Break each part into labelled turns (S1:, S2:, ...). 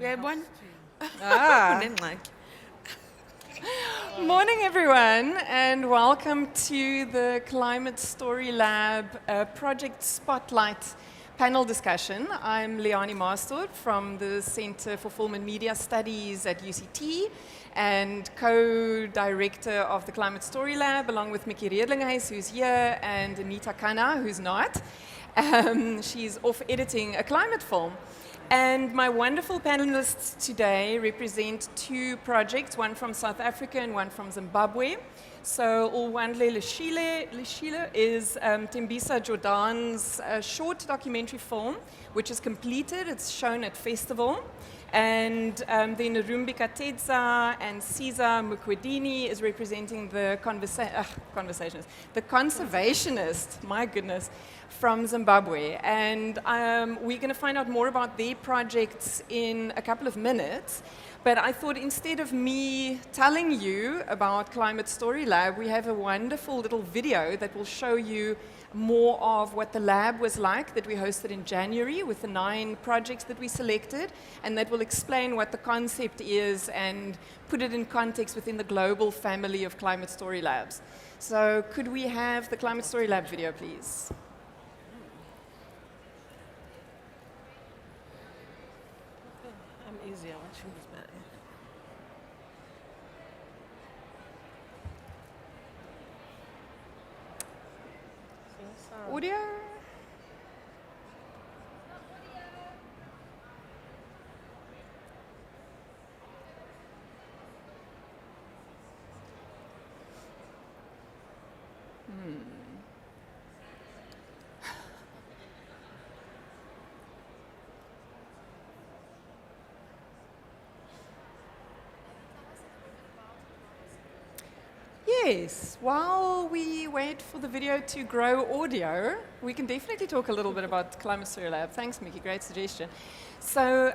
S1: Uyayibona?
S2: Morning, everyone, and welcome to the Climate Story Lab Project Spotlight panel discussion. I'm Liani Maasdorp from the Center for Film and Media Studies at UCT and co-director of the Climate Story Lab, along with Mickey Redlinghuis, who's here, and Anita Khanna, who's not. She's off editing a climate film. And my wonderful panelists today represent two projects, one from South Africa and one from Zimbabwe. So Ulwandle Lushile is Tembisa Jordaan's short documentary film, which is completed. It's shown at festival. And then Rumbi, Katedza and Siza Mukwedini is representing the Conservationist, my goodness, from Zimbabwe. And we're going to find out more about their projects in a couple of minutes. But I thought instead of me telling you about Climate Story Lab, we have a wonderful little video that will show you more of what the lab was like that we hosted in January with the 9 projects that we selected, and that will explain what the concept is and put it in context within the global family of Climate Story Labs. So could we have the Climate Story Lab video, please?
S1: I'm easier watching this better.
S2: Audio? Yes, while we wait for the video to grow audio, we can definitely talk a little bit about Climate Story Lab. Thanks, Mickey, great suggestion. So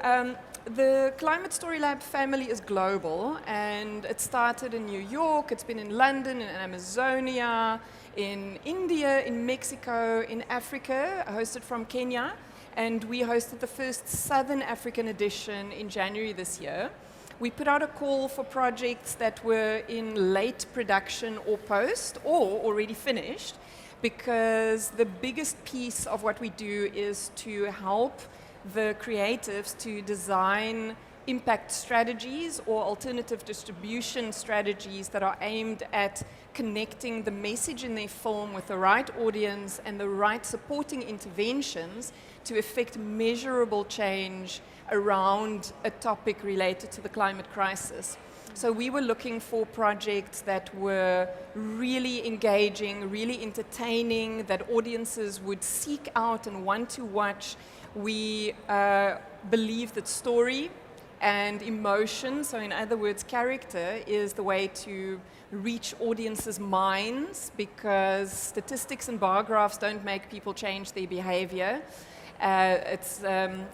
S2: the Climate Story Lab family is global, and it started in New York, it's been in London, in Amazonia, in India, in Mexico, in Africa, hosted from Kenya, and we hosted the first Southern African edition in January this year. We put out a call for projects that were in late production or post or already finished, because the biggest piece of what we do is to help the creatives to design impact strategies or alternative distribution strategies that are aimed at connecting the message in their film with the right audience and the right supporting interventions to effect measurable change around a topic related to the climate crisis. So we were looking for projects that were really engaging, really entertaining, that audiences would seek out and want to watch. We believe that story and emotion, so in other words, character, is the way to reach audiences' minds, because statistics and bar graphs don't make people change their behavior. It's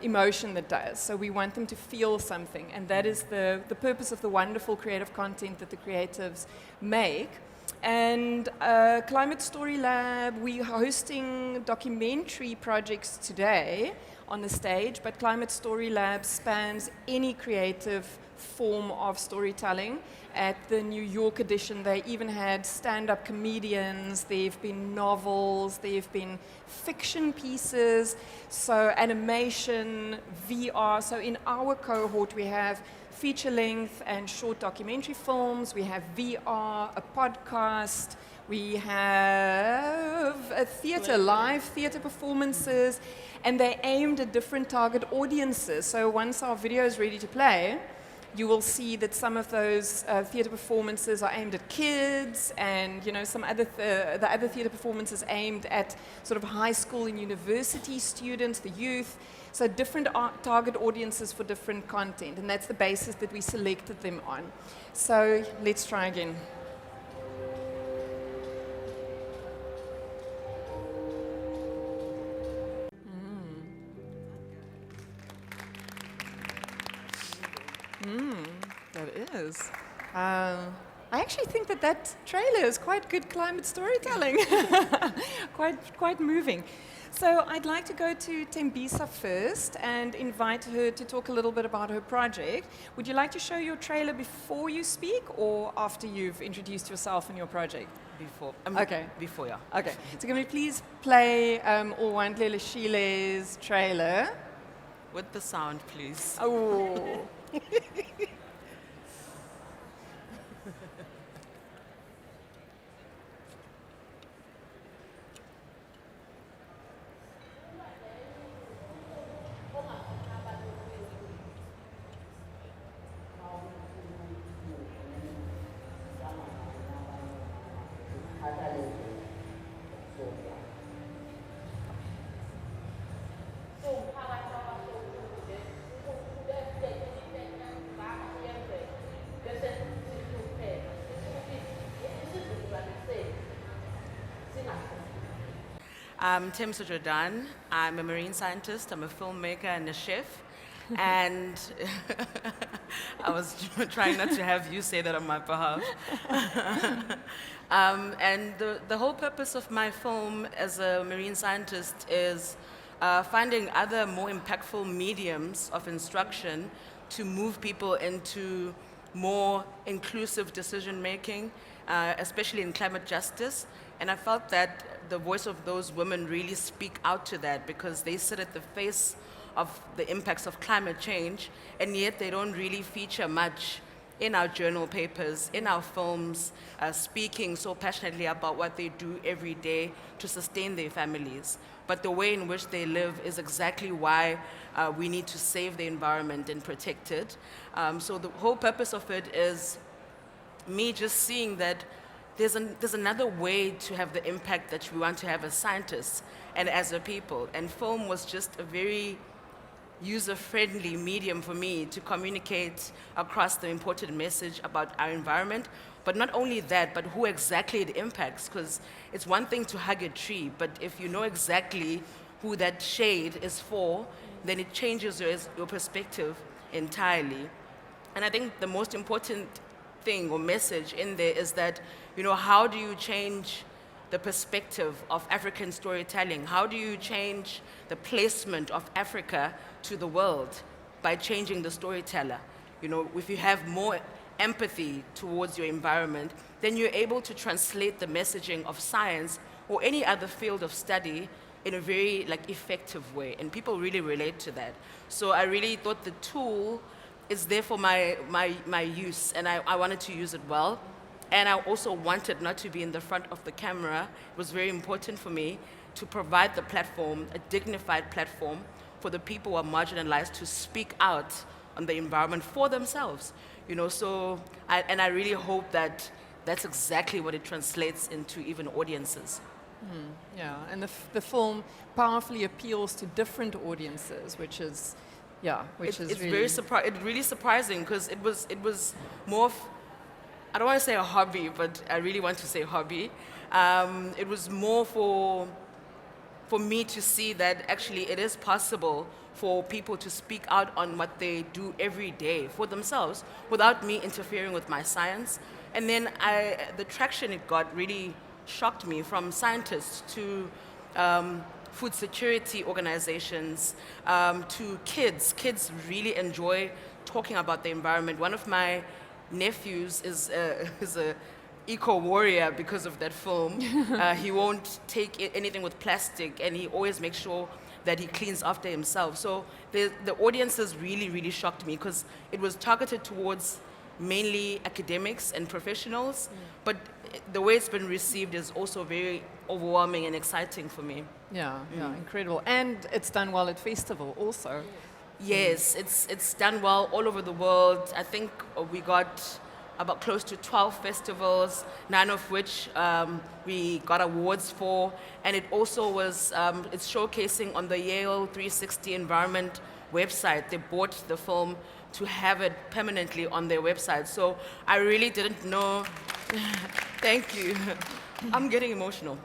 S2: emotion that does. So we want them to feel something, and that is the purpose of the wonderful creative content that the creatives make. And Climate Story Lab, we're hosting documentary projects today on the stage, but Climate Story Lab spans any creative form of storytelling. At the New York edition, they even had stand-up comedians, there have been novels, there have been fiction pieces, so animation, VR. So in our cohort, we have feature-length and short documentary films, we have VR, a podcast, we have a theater, live theater performances, and they're aimed at different target audiences. So once our video is ready to play, you will see that some of those theater performances are aimed at kids, and some other the other theater performances aimed at sort of high school and university students, the youth. So different target audiences for different content, and that's the basis that we selected them on. So let's try again. That is. I actually think that trailer is quite good climate storytelling. quite moving. So I'd like to go to Tembisa first and invite her to talk a little bit about her project. Would you like to show your trailer before you speak or after you've introduced yourself and your project?
S3: Before.
S2: Okay.
S3: Before, yeah.
S2: Okay. So can we please play Ulwandle Lushile's trailer?
S3: With the sound, please.
S2: Oh.
S3: I'm Tembisa Jordaan. I'm a marine scientist, I'm a filmmaker and a chef. And I was trying not to have you say that on my behalf. And the whole purpose of my film as a marine scientist is finding other more impactful mediums of instruction to move people into more inclusive decision making, especially in climate justice. And I felt that the voice of those women really speak out to that because they sit at the face of the impacts of climate change, and yet they don't really feature much in our journal papers, in our films, speaking so passionately about what they do every day to sustain their families. But the way in which they live is exactly why we need to save the environment and protect it. So the whole purpose of it is me just seeing that there's another way to have the impact that we want to have as scientists and as a people. And film was just a very user-friendly medium for me to communicate across the important message about our environment. But not only that, but who exactly it impacts. Because it's one thing to hug a tree, but if you know exactly who that shade is for, then it changes your perspective entirely. And I think the most important thing or message in there is that, you know, how do you change the perspective of African storytelling? How do you change the placement of Africa to the world? By changing the storyteller. You know, if you have more empathy towards your environment, then you're able to translate the messaging of science or any other field of study in a very effective way, and people really relate to that. So I really thought the tool is there for my use, and I wanted to use it well. And I also wanted not to be in the front of the camera. It was very important for me to provide the platform, a dignified platform, for the people who are marginalized to speak out on the environment for themselves. You know, so, I really hope that that's exactly what it translates into even audiences.
S2: Yeah, and the film powerfully appeals to different audiences, which is, yeah,
S3: It's
S2: really...
S3: really surprising because it was more of, I don't want to say a hobby, but I really want to say hobby. It was more for me to see that actually it is possible for people to speak out on what they do every day for themselves without me interfering with my science. And then the traction it got really shocked me, from scientists to food security organizations, to kids. Kids really enjoy talking about the environment. One of my nephews is a eco warrior because of that film. He won't take anything with plastic, and he always makes sure that he cleans after himself. So the audiences really shocked me because it was targeted towards mainly academics and professionals, but the way it's been received is also very overwhelming and exciting for me.
S2: Yeah, incredible. And it's done well at festival also.
S3: Yes, it's done well all over the world. I think we got about close to 12 festivals, 9 of which we got awards for. And it also was, it's showcasing on the Yale 360 Environment website. They bought the film to have it permanently on their website. So I really didn't know, thank you. I'm getting emotional.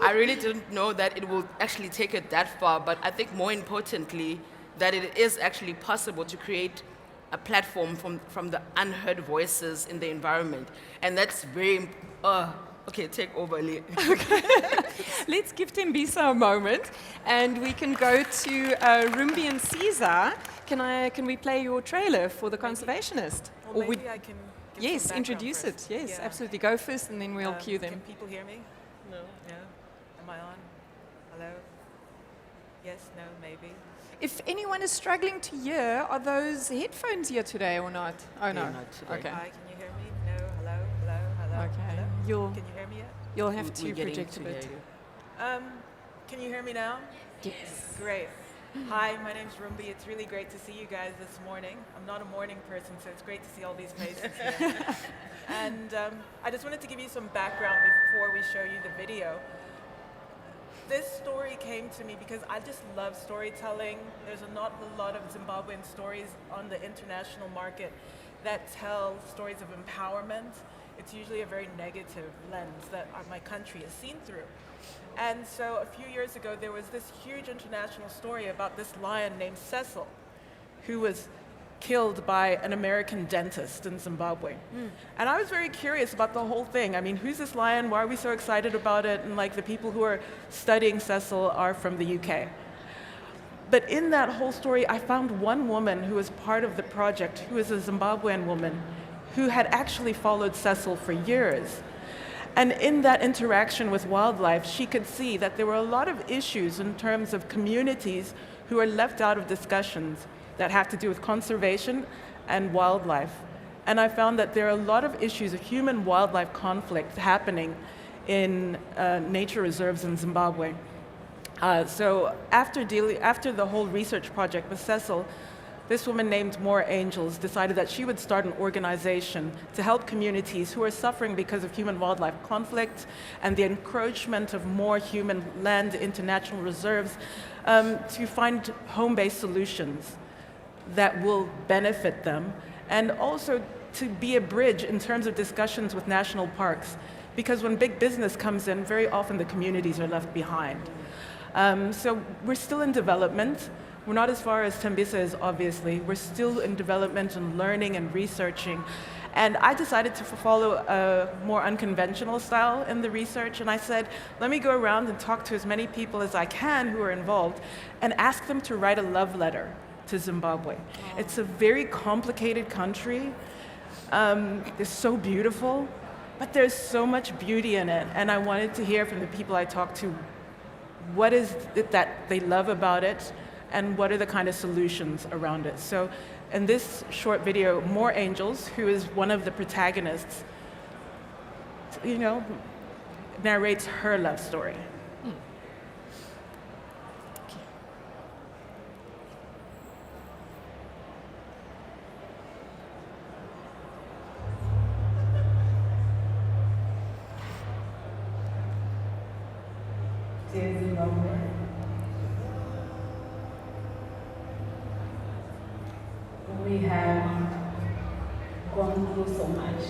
S3: I really didn't know that it will actually take it that far, but I think more importantly, that it is actually possible to create a platform from the unheard voices in the environment. And that's very, Okay, take over, Lee.
S2: Let's give Tembisa a moment, and we can go to Rumbi and Siza. Can we play your trailer for the Conservationist?
S1: Well, maybe I can give
S2: Yes,
S1: some background
S2: introduce
S1: first.
S2: it. Yes,
S1: Yeah.
S2: absolutely. Go first, and then we'll cue them.
S1: Can people hear me?
S3: No.
S1: No? Am I on? Hello? Yes, no, maybe?
S2: If anyone is struggling to hear, are those headphones here today or not? Oh, no.
S3: They're not today.
S2: Okay.
S1: Hi, can you hear me? No, hello, hello, hello,
S2: Okay.
S1: hello? Can you hear me yet?
S2: You'll have
S3: We're
S2: to
S3: getting
S2: project a
S3: to
S2: bit.
S3: hear you.
S1: Can you hear me now?
S2: Yes.
S1: Great. Hi, my name's Rumbi. It's really great to see you guys this morning. I'm not a morning person, so it's great to see all these faces here. And I just wanted to give you some background before we show you the video. This story came to me because I just love storytelling. There's not a lot of Zimbabwean stories on the international market that tell stories of empowerment. It's usually a very negative lens that my country is seen through. And so a few years ago, there was this huge international story about this lion named Cecil, who was killed by an American dentist in Zimbabwe. And I was very curious about the whole thing. I mean, who's this lion? Why are we so excited about it? And like the people who are studying Cecil are from the UK. But in that whole story, I found one woman who was part of the project, who is a Zimbabwean woman, who had actually followed Cecil for years. And in that interaction with wildlife, she could see that there were a lot of issues in terms of communities who are left out of discussions that have to do with conservation and wildlife. And I found that there are a lot of issues of human-wildlife conflict happening in nature reserves in Zimbabwe. So after the whole research project with Cecil, this woman named More Angels decided that she would start an organization to help communities who are suffering because of human-wildlife conflict and the encroachment of more human land into natural reserves to find home-based solutions that will benefit them, and also to be a bridge in terms of discussions with national parks. Because when big business comes in, very often the communities are left behind. So we're still in development. We're not as far as Tembisa is, obviously. We're still in development and learning and researching. And I decided to follow a more unconventional style in the research. And I said, let me go around and talk to as many people as I can who are involved and ask them to write a love letter to Zimbabwe. Oh. It's a very complicated country. It's so beautiful, but there's so much beauty in it. And I wanted to hear from the people I talked to, what is it that they love about it? And what are the kind of solutions around it? So in this short video, More Angels, who is one of the protagonists, narrates her love story.
S4: Dear Zimbabwe, we have gone through so much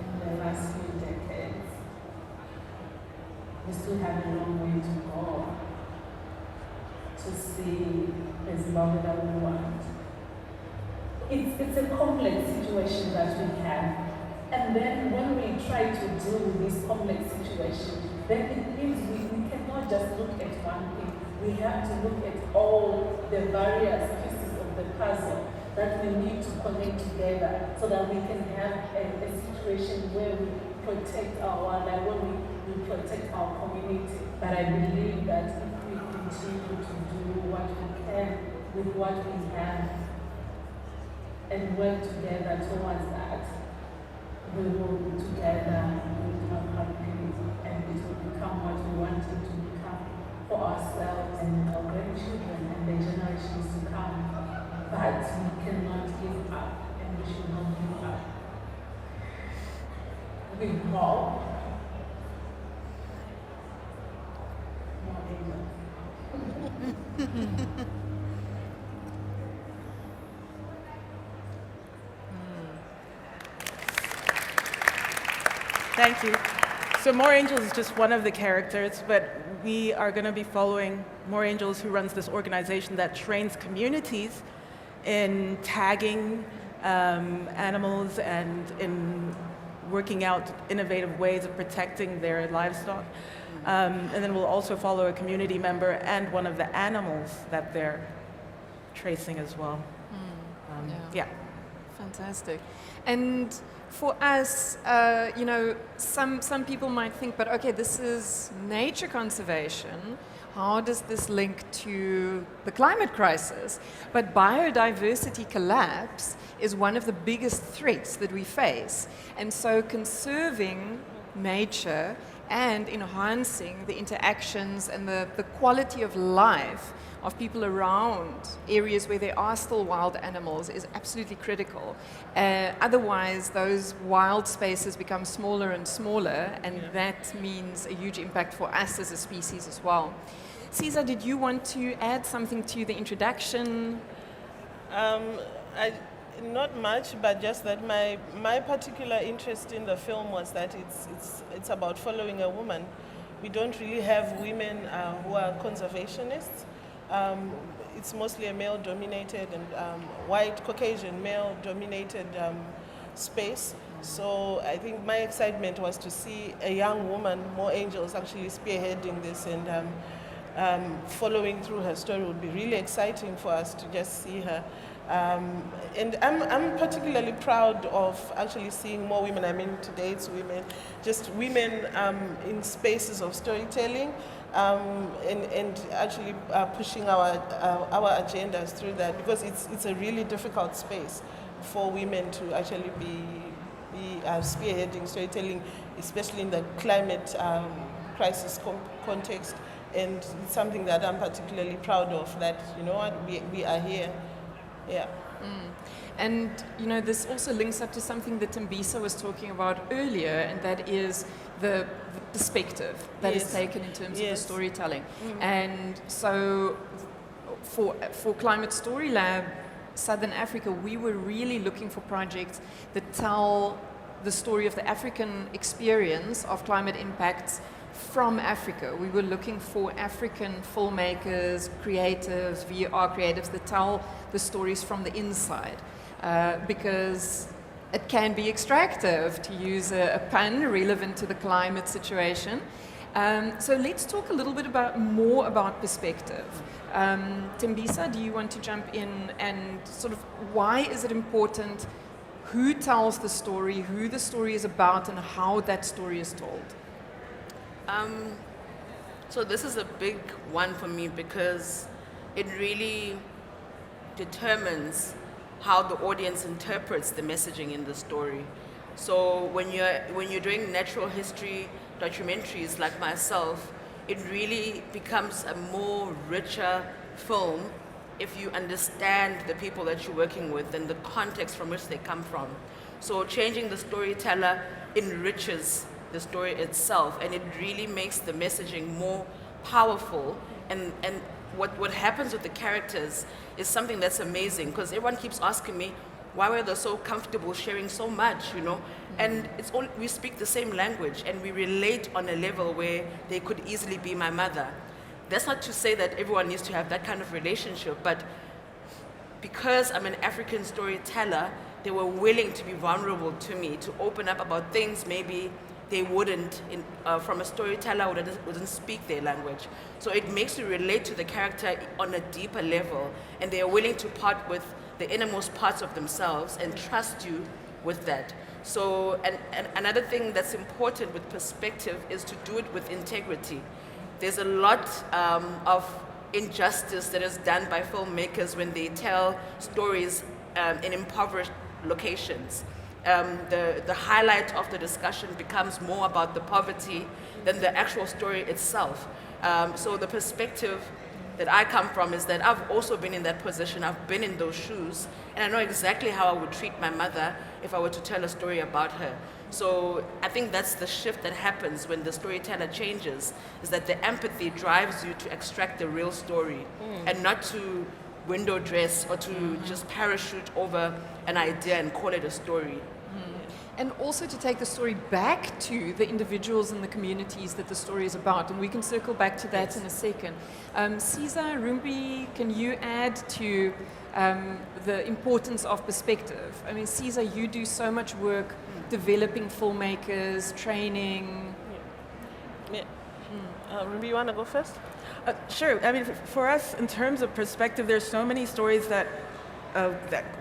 S4: in the last few decades. We still have a long way to go to see the Zimbabwe that we want. It's a complex situation that we have. And then when we try to deal with this complex situation, then it means we cannot just look at one thing. We have to look at all the various pieces of the puzzle that we need to connect together so that we can have a situation where we protect our wildlife, where we protect our community. But I believe that if we continue to do what we can with what we have and work together towards that, we will be together with our country and it will become what we want it to become for ourselves and our grandchildren and the generations to come. But we cannot give up, and we should not give up. We hope. More angels.
S1: Thank you. So More Angels is just one of the characters, but we are going to be following More Angels, who runs this organization that trains communities in tagging animals and in working out innovative ways of protecting their livestock. And then we'll also follow a community member and one of the animals that they're tracing as well. Yeah.
S2: Fantastic. And for us, you know, some people might think, but okay, this is nature conservation. How does this link to the climate crisis? But biodiversity collapse is one of the biggest threats that we face. And so conserving nature and enhancing the interactions and the quality of life of people around areas where there are still wild animals is absolutely critical. Otherwise, those wild spaces become smaller and smaller, and that means a huge impact for us as a species as well. Siza, did you want to add something to the introduction?
S5: Not much, but just that my particular interest in the film was that it's about following a woman. We don't really have women who are conservationists. It's mostly a male-dominated and white, Caucasian, male-dominated space. So I think my excitement was to see a young woman, more angels, actually spearheading this, and following through her story would be really exciting for us to just see her. And I'm particularly proud of actually seeing more women. I mean, today it's women, just women in spaces of storytelling, and actually pushing our agendas through that, because it's a really difficult space for women to actually be spearheading storytelling, especially in the climate crisis context. And it's something that I'm particularly proud of, that, you know what, we are here. Yeah.
S2: And, you know, this also links up to something that Tembisa was talking about earlier, and that is the perspective that is taken in terms of the storytelling. And so for Climate Story Lab Southern Africa, we were really looking for projects that tell the story of the African experience of climate impacts from Africa. We were looking for African filmmakers, creatives, VR creatives that tell the stories from the inside, because it can be extractive, to use a pun relevant to the climate situation. So let's talk a little bit more about perspective. Tembisa, do you want to jump in and sort of why is it important who tells the story, who the story is about, and how that story is told?
S3: So this is a big one for me because it really determines how the audience interprets the messaging in the story. So when you're doing natural history documentaries like myself, it really becomes a more richer film if you understand the people that you're working with and the context from which they come from. So changing the storyteller enriches the story itself, and it really makes the messaging more powerful. And what happens with the characters is something that's amazing, because everyone keeps asking me, why were they so comfortable sharing so much, you know? And it's all, we speak the same language and we relate on a level where they could easily be my mother. That's not to say that everyone needs to have that kind of relationship, but because I'm an African storyteller, they were willing to be vulnerable to me, to open up about things maybe they wouldn't from a storyteller who wouldn't speak their language. So it makes you relate to the character on a deeper level, and they are willing to part with the innermost parts of themselves and trust you with that. So, and another thing that's important with perspective is to do it with integrity. There's a lot of injustice that is done by filmmakers when they tell stories in impoverished locations. The highlight of the discussion becomes more about the poverty than the actual story itself. So the perspective that I come from is that I've also been in that position, I've been in those shoes, and I know exactly how I would treat my mother if I were to tell a story about her. So I think that's the shift that happens when the storyteller changes, is that the empathy drives you to extract the real story and not to window dress or to just parachute over an idea and call it a story.
S2: and also to take the story back to the individuals and the communities that the story is about. And we can circle back to that in a second. Siza, Rumbi, can you add to the importance of perspective? I mean, Siza, you do so much work developing filmmakers, training.
S5: Yeah. Rumbi, you want to go first?
S1: Sure. I mean, for us, in terms of perspective, there's so many stories that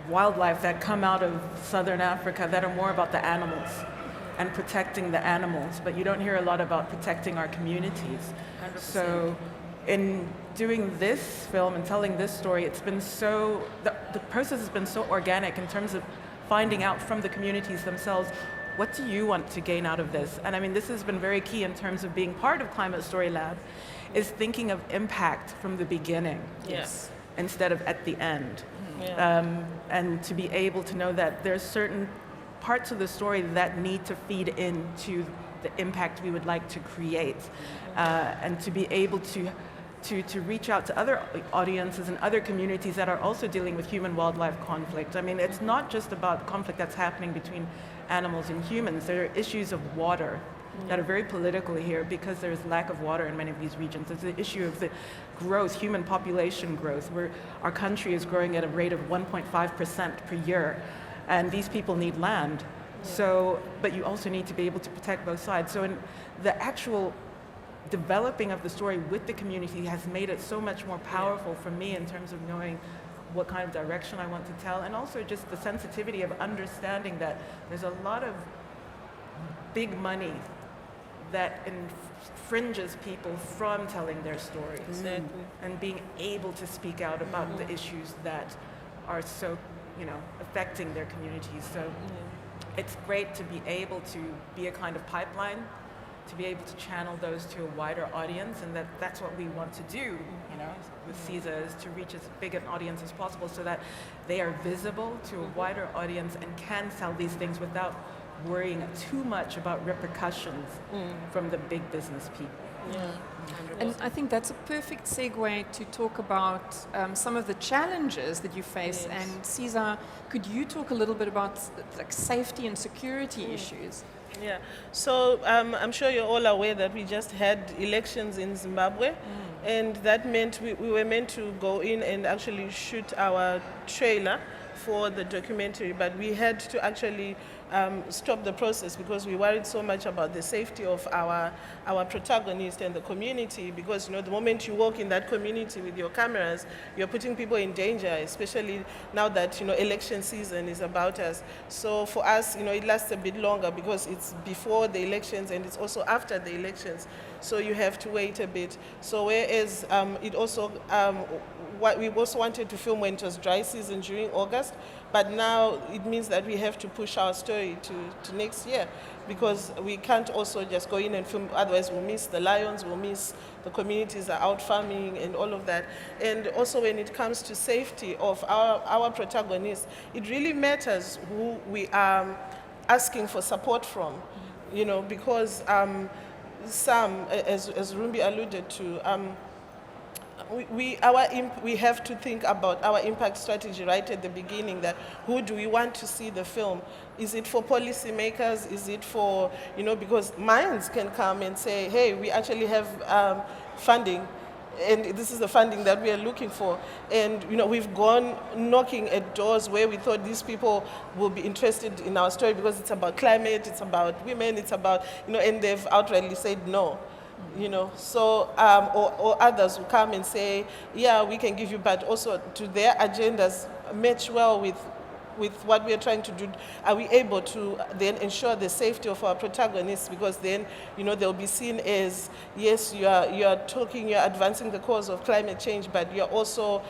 S1: wildlife that come out of Southern Africa that are more about the animals and protecting the animals, but you don't hear a lot about protecting our communities.
S3: 100%.
S1: So in doing this film and telling this story, it's been so, the process has been so organic in terms of finding out from the communities themselves, what do you want to gain out of this? And I mean, this has been very key in terms of being part of Climate Story Lab, is thinking of impact from the beginning.
S5: Yes.
S1: Instead of at the end.
S5: Yeah.
S1: And to be able to know that there's certain parts of the story that need to feed into the impact we would like to create, and to be able to reach out to other audiences and other communities that are also dealing with human-wildlife conflict. I mean, it's not just about conflict that's happening between animals and humans. There are issues of water that are very political here because there's lack of water in many of these regions. There's the issue of the growth, human population growth, where our country is growing at a rate of 1.5% per year, and these people need land. So, but you also need to be able to protect both sides. So in the actual developing of the story with the community has made it so much more powerful for me in terms of knowing what kind of direction I want to tell, and also just the sensitivity of understanding that there's a lot of big money that infringes people from telling their stories.
S5: Exactly.
S1: And being able to speak out about the issues that are so, affecting their communities. So it's great to be able to be a kind of pipeline, to be able to channel those to a wider audience, and that's what we want to do, with Siza, is to reach as big an audience as possible so that they are visible to a wider audience and can sell these things without worrying too much about repercussions from the big business people.
S5: Yeah.
S2: And I think that's a perfect segue to talk about some of the challenges that you face.
S5: Yes.
S2: And Siza, could you talk a little bit about like safety and security issues?
S5: Yeah, so I'm sure you're all aware that we just had elections in Zimbabwe, and that meant we were meant to go in and actually shoot our trailer for the documentary, but we had to actually stop the process because we worried so much about the safety of our protagonist and the community, because the moment you walk in that community with your cameras, you're putting people in danger, especially now that election season is about us. So for us, it lasts a bit longer because it's before the elections and it's also after the elections, so you have to wait a bit. So whereas it also what we also wanted to film when it was dry season during August, but now it means that we have to push our story to next year, because we can't also just go in and film, otherwise we'll miss the lions, we'll miss the communities that are out farming and all of that. And also when it comes to safety of our protagonists, it really matters who we are asking for support from, because some, as Rumbi alluded to, we have to think about our impact strategy right at the beginning, that who do we want to see the film? Is it for policymakers? Is it for, because minds can come and say, hey, we actually have funding, and this is the funding that we are looking for. And, we've gone knocking at doors where we thought these people will be interested in our story because it's about climate, it's about women, it's about, and they've outrightly said no. So, or others will come and say, yeah, we can give you, but also to their agendas match well with what we are trying to do. Are we able to then ensure the safety of our protagonists? Because then, they'll be seen as, yes, you're advancing the cause of climate change, but you're also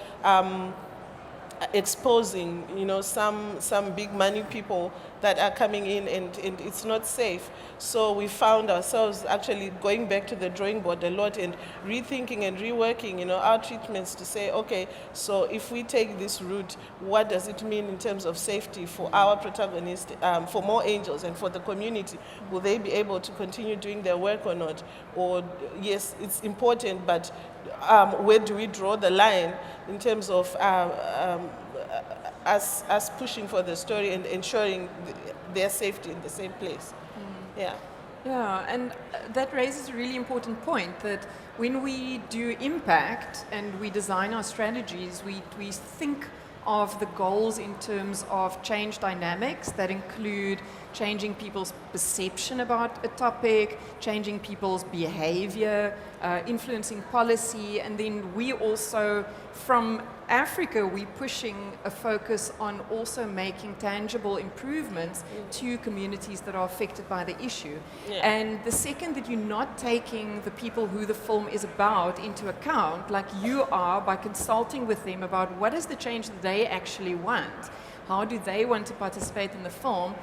S5: exposing, some big money people that are coming in, and it's not safe. So we found ourselves actually going back to the drawing board a lot and rethinking and reworking, our treatments to say, okay, so if we take this route, what does it mean in terms of safety for our protagonists, for more angels and for the community? Will they be able to continue doing their work or not? Or yes, it's important, but where do we draw the line in terms of us pushing for the story and ensuring their safety in the same place. Yeah.
S2: Yeah, and that raises a really important point that when we do impact and we design our strategies, we think of the goals in terms of change dynamics that include changing people's perception about a topic, changing people's behavior, influencing policy, and then we also, from Africa, we're pushing a focus on also making tangible improvements to communities that are affected by the issue.
S5: Yeah.
S2: And the second that you're not taking the people who the film is about into account, like you are by consulting with them about what is the change that they actually want, how do they want to participate in the film,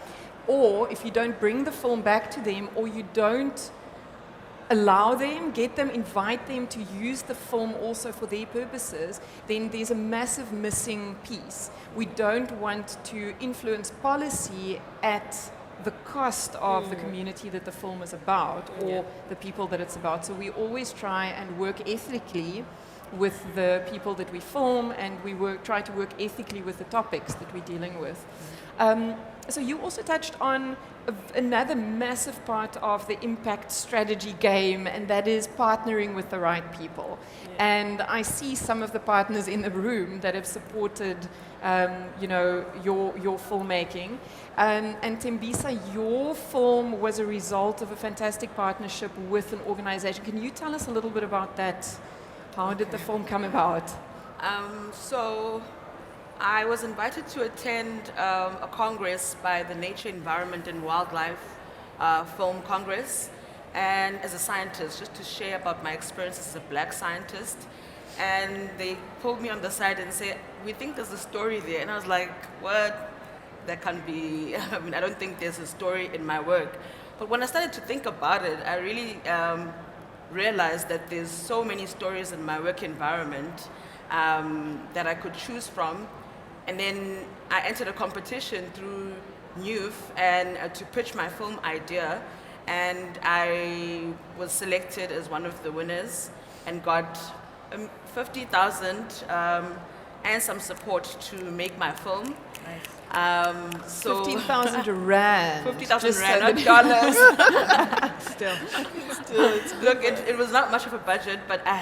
S2: or if you don't bring the film back to them, or you don't allow them, get them, invite them to use the film also for their purposes, then there's a massive missing piece. We don't want to influence policy at the cost of the community that the film is about, or the people that it's about. So we always try and work ethically with the people that we film, and we try to work ethically with the topics that we're dealing with. So you also touched on another massive part of the impact strategy game, and that is partnering with the right people. Yeah. And I see some of the partners in the room that have supported, your filmmaking. And Tembisa, your film was a result of a fantastic partnership with an organization. Can you tell us a little bit about that? How did the film come about?
S3: So I was invited to attend a congress by the Nature, Environment and Wildlife Film Congress, and as a scientist, just to share about my experience as a black scientist. And they pulled me on the side and said, "We think there's a story there." And I was like, "What? That can't be." I mean, I don't think there's a story in my work. But when I started to think about it, I really realized that there's so many stories in my work environment that I could choose from. And then I entered a competition through NUF and to pitch my film idea, and I was selected as one of the winners and got 50,000 and some support to make my film.
S2: Nice.
S3: So
S2: 15,000 rand.
S3: 50,000
S2: Just
S3: rand,
S2: so
S3: not dollars.
S2: Still.
S3: Look, it was not much of a budget, but I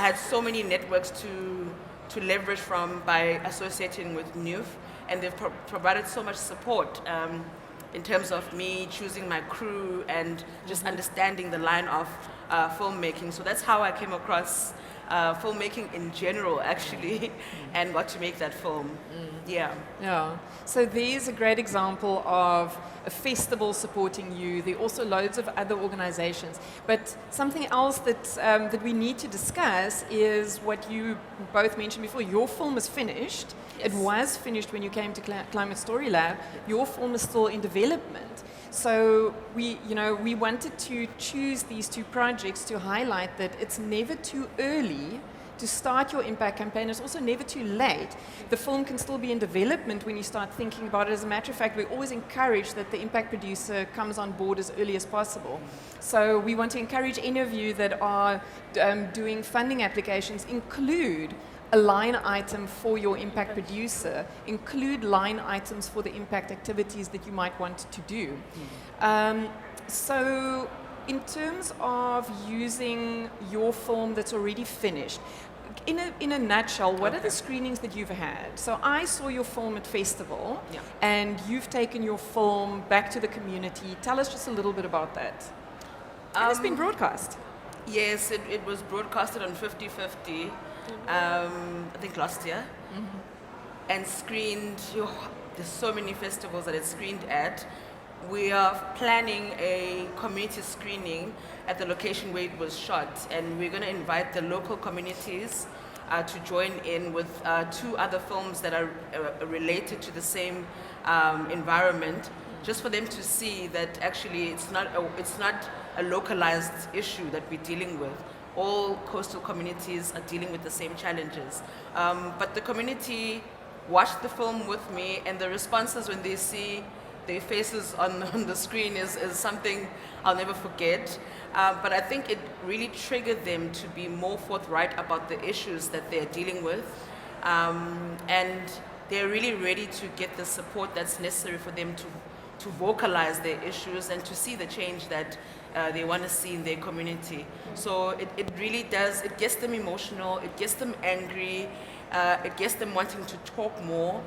S3: had so many networks to leverage from by associating with NUF, and they've provided so much support in terms of me choosing my crew and just understanding the line of filmmaking. So that's how I came across filmmaking in general, actually, and got to make that film. Yeah.
S2: Yeah. So there's a great example of a festival supporting you. There are also loads of other organizations. But something else that we need to discuss is what you both mentioned before. Your film is finished.
S3: Yes.
S2: It was finished when you came to Climate Story Lab. Your film is still in development. So we wanted to choose these two projects to highlight that it's never too early to start your impact campaign. It's also never too late. The film can still be in development when you start thinking about it. As a matter of fact, we always encourage that the impact producer comes on board as early as possible. So we want to encourage any of you that are doing funding applications, include a line item for your impact producer, include line items for the impact activities that you might want to do. So in terms of using your film that's already finished, in a nutshell, what are the screenings that you've had? So I saw your film at festival, and you've taken your film back to the community. Tell us just a little bit about that. And it's been broadcast.
S3: Yes, it was broadcasted on 50/50, I think last year, and screened. There's so many festivals that it's screened at. We are planning a community screening at the location where it was shot, and we're going to invite the local communities to join in with two other films that are related to the same environment, just for them to see that actually it's not a localized issue that we're dealing with. All coastal communities are dealing with the same challenges. But the community watched the film with me, and the responses when they see their faces on the screen is something I'll never forget. But I think it really triggered them to be more forthright about the issues that they're dealing with. And they're really ready to get the support that's necessary for them to vocalize their issues and to see the change that they want to see in their community. So it really does, it gets them emotional, it gets them angry, it gets them wanting to talk more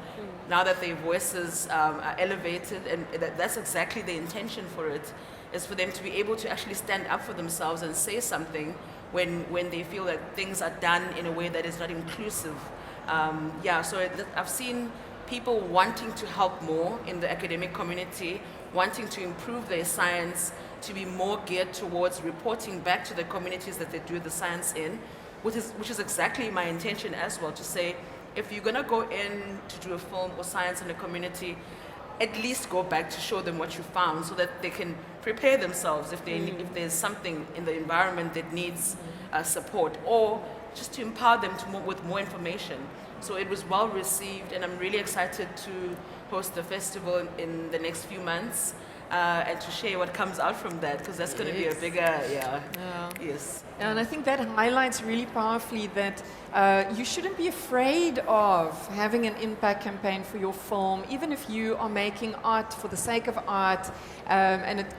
S3: now that their voices are elevated, and that's exactly the intention for it, is for them to be able to actually stand up for themselves and say something when they feel that things are done in a way that is not inclusive. So I've seen people wanting to help more in the academic community, wanting to improve their science, to be more geared towards reporting back to the communities that they do the science in, which is exactly my intention as well, to say, if you're going to go in to do a film or science in a community, at least go back to show them what you found so that they can prepare themselves if there's something in the environment that needs support, or just to empower them with more information. So it was well received, and I'm really excited to host the festival in the next few months and to share what comes out from that, because that's going to be a bigger, yes.
S2: And I think that highlights really powerfully that you shouldn't be afraid of having an impact campaign for your film, even if you are making art for the sake of art, and it,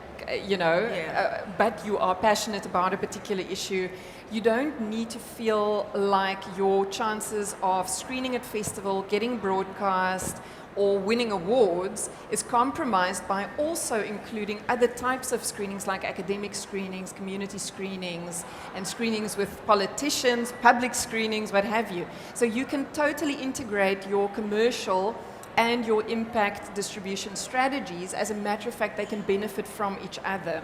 S2: but you are passionate about a particular issue. You don't need to feel like your chances of screening at festival, getting broadcast, or winning awards is compromised by also including other types of screenings like academic screenings, community screenings, and screenings with politicians, public screenings, what have you. So you can totally integrate your commercial and your impact distribution strategies. As a matter of fact, they can benefit from each other.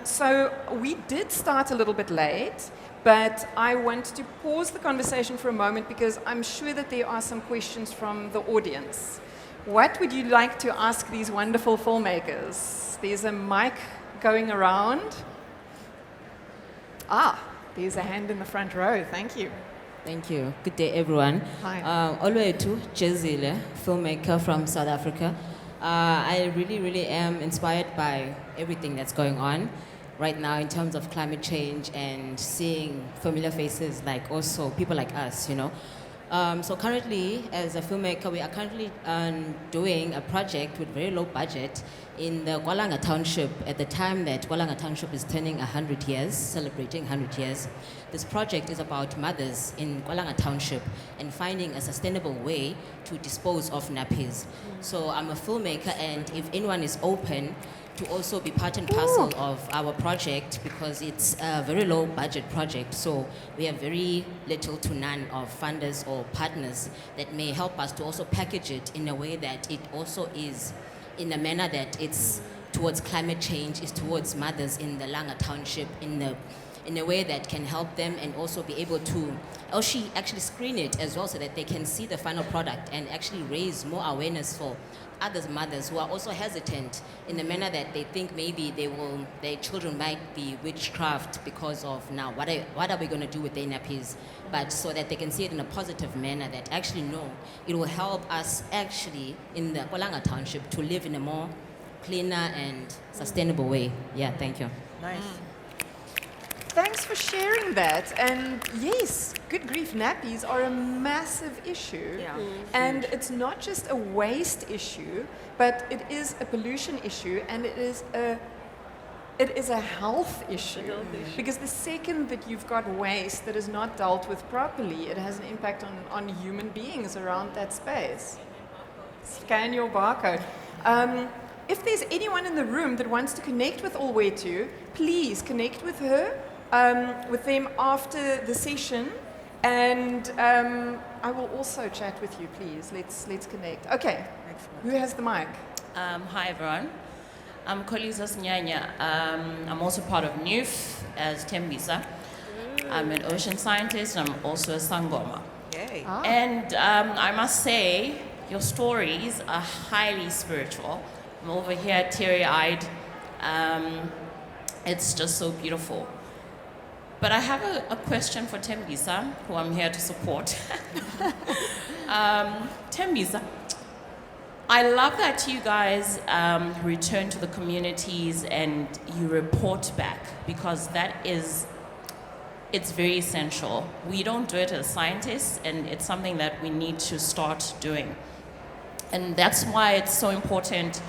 S2: So we did start a little bit late, but I want to pause the conversation for a moment because I'm sure that there are some questions from the audience. What would you like to ask these wonderful filmmakers? There's a mic going around. There's a hand in the front row. Thank you.
S6: Thank you. Good day, everyone.
S2: Hi.
S6: Olwethu Jezile, filmmaker from South Africa. I really am inspired by everything that's going on right now in terms of climate change and seeing familiar faces like also people like us, So currently, as a filmmaker, we are currently doing a project with very low budget in the Kwalanga Township at the time that Kwalanga Township is turning 100 years, celebrating 100 years. This project is about mothers in Kwalanga Township and finding a sustainable way to dispose of nappies. So I'm a filmmaker, and if anyone is open to also be part and parcel of our project, because it's a very low budget project, so we have very little to none of funders or partners that may help us to also package it in a way that it also is in a manner that it's towards climate change, is towards mothers in the Langa Township, in a way that can help them, and also be able to actually screen it as well so that they can see the final product and actually raise more awareness for other mothers who are also hesitant in the manner that they think maybe their children might be witchcraft because of now what are we going to do with their nappies, but so that they can see it in a positive manner that actually no, it will help us actually in the Kwalanga Township to live in a more cleaner and sustainable way. Yeah, thank you.
S1: Nice.
S2: Thanks for sharing that. And yes, good grief, nappies are a massive issue.
S3: Yeah.
S2: And it's not just a waste issue, but it is a pollution issue, and it is a health issue. Because the second that you've got waste that is not dealt with properly, it has an impact on human beings around that space. Scan your barcode. If there's anyone in the room that wants to connect with Ulwethu, please connect with her. With them after the session, and I will also chat with you, please. Let's connect. Okay. Excellent. Who has the mic?
S7: Hi everyone. I'm Koliza Nyanya. I'm also part of NUF as Tembisa. I'm an ocean scientist, and I'm also a Sangoma.
S1: Yay.
S7: And I must say, your stories are highly spiritual. I'm over here teary-eyed. It's just so beautiful. But I have a question for Tembisa, who I'm here to support. Tembisa, I love that you guys return to the communities and you report back, because that is it's very essential. We don't do it as scientists, and it's something that we need to start doing. And that's why it's so important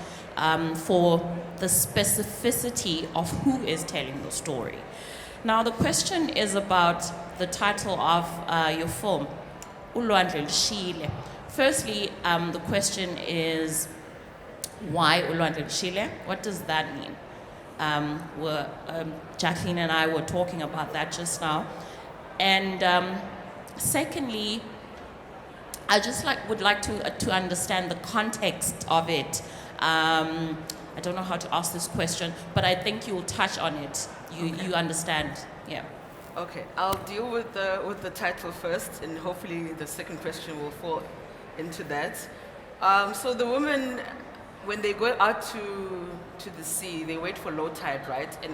S7: for the specificity of who is telling the story. Now, the question is about the title of your film, Ulwandle, Lushile. Firstly, the question is, why Ulwandle, Lushile? What does that mean? Jacqueline and I were talking about that just now. And secondly, I just would like to understand the context of it. I don't know how to ask this question, but I think you'll touch on it. You understand, yeah.
S3: Okay, I'll deal with the title first, and hopefully the second question will fall into that. So the women, when they go out to the sea, they wait for low tide, right? And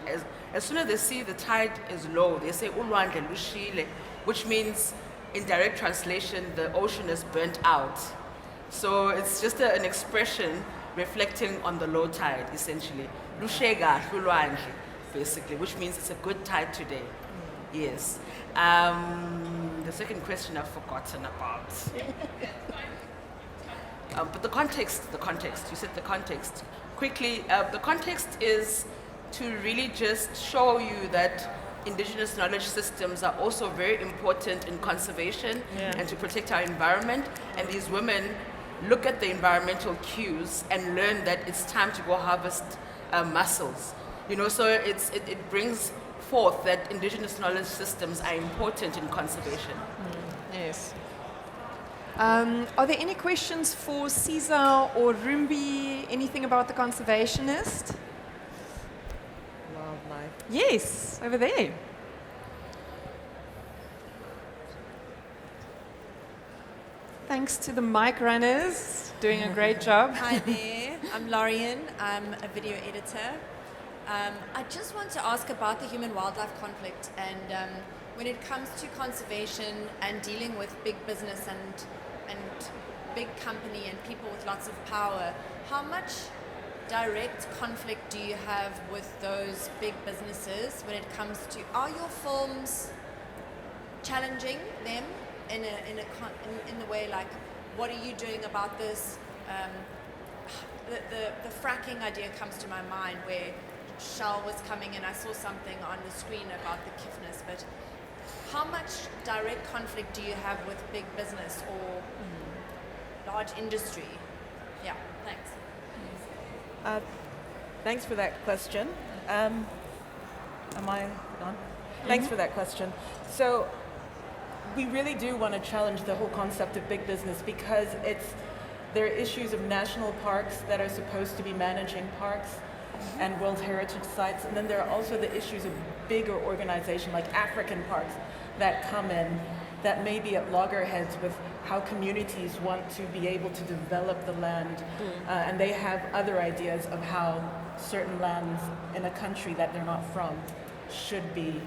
S3: as soon as they see the tide is low, they say Ulwandle, Lushile, which means, in direct translation, the ocean is burnt out. So it's just an expression reflecting on the low tide, essentially. Lushega, Ulwandle, basically, which means it's a good tide today. Yes. The second question I've forgotten about. But the context, you said the context. Quickly, the context is to really just show you that indigenous knowledge systems are also very important in conservation and to protect our environment. And these women look at the environmental cues and learn that it's time to go harvest mussels. You know, so it brings forth that indigenous knowledge systems are important in conservation.
S2: Yes. Are there any questions for Siza or Rumbi? Anything about the Conservationist?
S5: Wildlife.
S2: Yes, over there. Thanks to the mic runners, doing a great job.
S8: Hi there, I'm Lorian, I'm a video editor. I just want to ask about the human-wildlife conflict, and when it comes to conservation and dealing with big business and big company and people with lots of power, how much direct conflict do you have with those big businesses when it comes to, are your films challenging them in the way like, what are you doing about this? The fracking idea comes to my mind, where Shell was coming and I saw something on the screen about the kiffness, but how much direct conflict do you have with big business or large industry? Yeah, thanks.
S1: Thanks for that question. Am I on? Thanks for that question. So we really do want to challenge the whole concept of big business, because there are issues of national parks that are supposed to be managing parks and World Heritage Sites, and then there are also the issues of bigger organizations like African parks that come in that may be at loggerheads with how communities want to be able to develop the land, and they have other ideas of how certain lands in a country that they're not from should be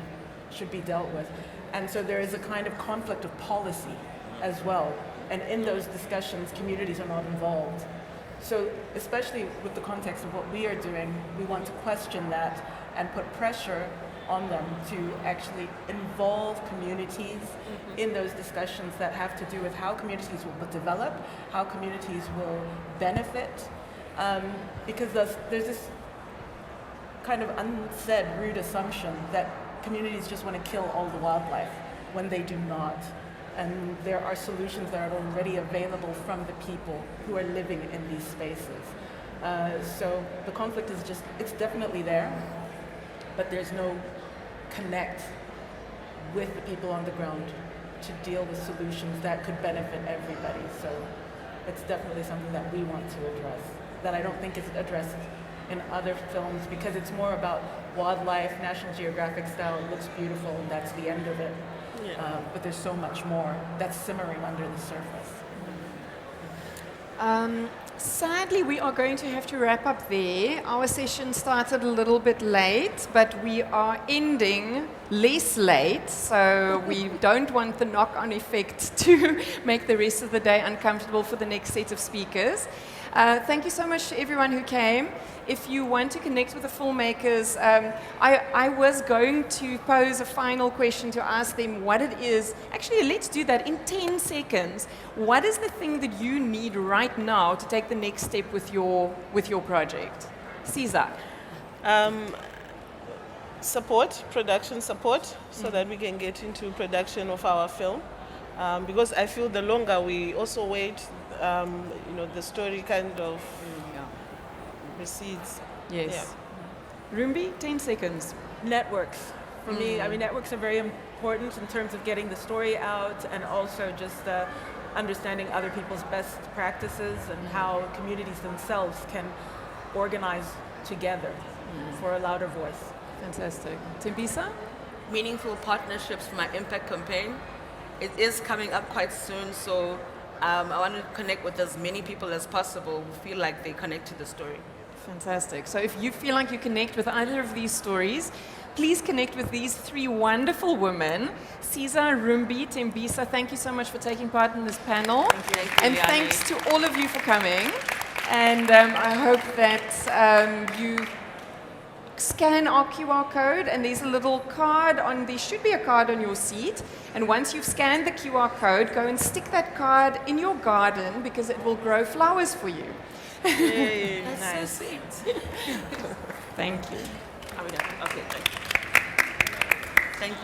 S1: dealt with. And so there is a kind of conflict of policy as well, and in those discussions communities are not involved. So especially with the context of what we are doing, we want to question that and put pressure on them to actually involve communities in those discussions that have to do with how communities will develop, how communities will benefit, because there's this kind of unsaid rude assumption that communities just want to kill all the wildlife when they do not. And there are solutions that are already available from the people who are living in these spaces. So the conflict is it's definitely there, but there's no connect with the people on the ground to deal with solutions that could benefit everybody. So it's definitely something that we want to address, that I don't think is addressed in other films, because it's more about wildlife, National Geographic style, it looks beautiful, and that's the end of it. But there's so much more that's simmering under the surface.
S2: Sadly, we are going to have to wrap up there. Our session started a little bit late, but we are ending less late, so we don't want the knock-on effect to make the rest of the day uncomfortable for the next set of speakers. Thank you so much to everyone who came. If you want to connect with the filmmakers, I was going to pose a final question to ask them what it is. Actually, let's do that in 10 seconds. What is the thing that you need right now to take the next step with your project? Siza.
S5: Support, production support, so that we can get into production of our film. Because I feel the longer we also wait, the story kind of recedes.
S2: Yes.
S5: Yeah.
S2: Rumbi, 10 seconds.
S1: Networks. For me, I mean, networks are very important in terms of getting the story out and also just understanding other people's best practices and how communities themselves can organize together for a louder voice.
S2: Fantastic. Tembisa?
S3: Meaningful partnerships for my impact campaign. It is coming up quite soon, so I want to connect with as many people as possible who feel like they connect to the story.
S2: Fantastic. So if you feel like you connect with either of these stories, please connect with these three wonderful women. Siza, Rumbi, Tembisa, thank you so much for taking part in this panel.
S3: Thank you,
S2: and
S3: Liani.
S2: thanks to all of you for coming. And I hope that you scan our QR code, and there's a little card there should be a card on your seat. And once you've scanned the QR code, go and stick that card in your garden because it will grow flowers for you.
S3: That's so sweet.
S2: Thank you.
S3: Are we done? Okay, thank you.